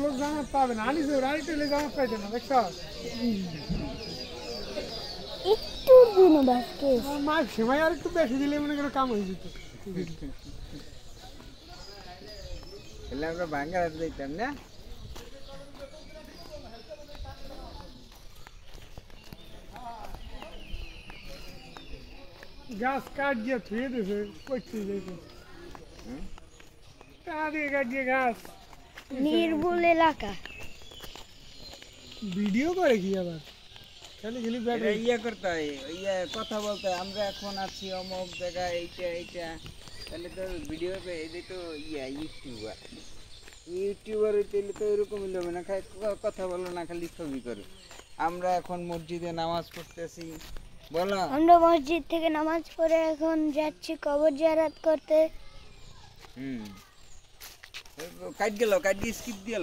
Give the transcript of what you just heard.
লোক জামাত পাবে না আনিস রাইটেলে জামাত পাইতে না দেখছ একটু দিন বাকি মা সময় আর একটু বেশি দিলে মনে করে কাম হয়ে যেত এলে আমরা ভাঙ্গা যাইতাম না গাছ কাট দিয়ে থুয়ে দিয়েছে করতে যাইতে কাটিয়ে কাটিয়ে গাছ নির্ভুল এলাকা ভিডিও করে কি আবার খালি খালি ব্যাটারি ইয়ে করতে হয় ইয়ে কথা বলতে হয় আমরা এখন আছি অমুক জায়গায় এইটা এইটা তাহলে তো ভিডিও এই তো ইয়া ইউটিউবার হইতে তো এরকম হবে না খালি কথা বলো না খালি ছবি করো আমরা এখন মসজিদে নামাজ পড়তেছি বলো আমরা মসজিদ থেকে নামাজ পড়ে এখন যাচ্ছি কবর জিয়ারত করতে কাট গেল কাট দিয়ে স্কিপ দিয়ে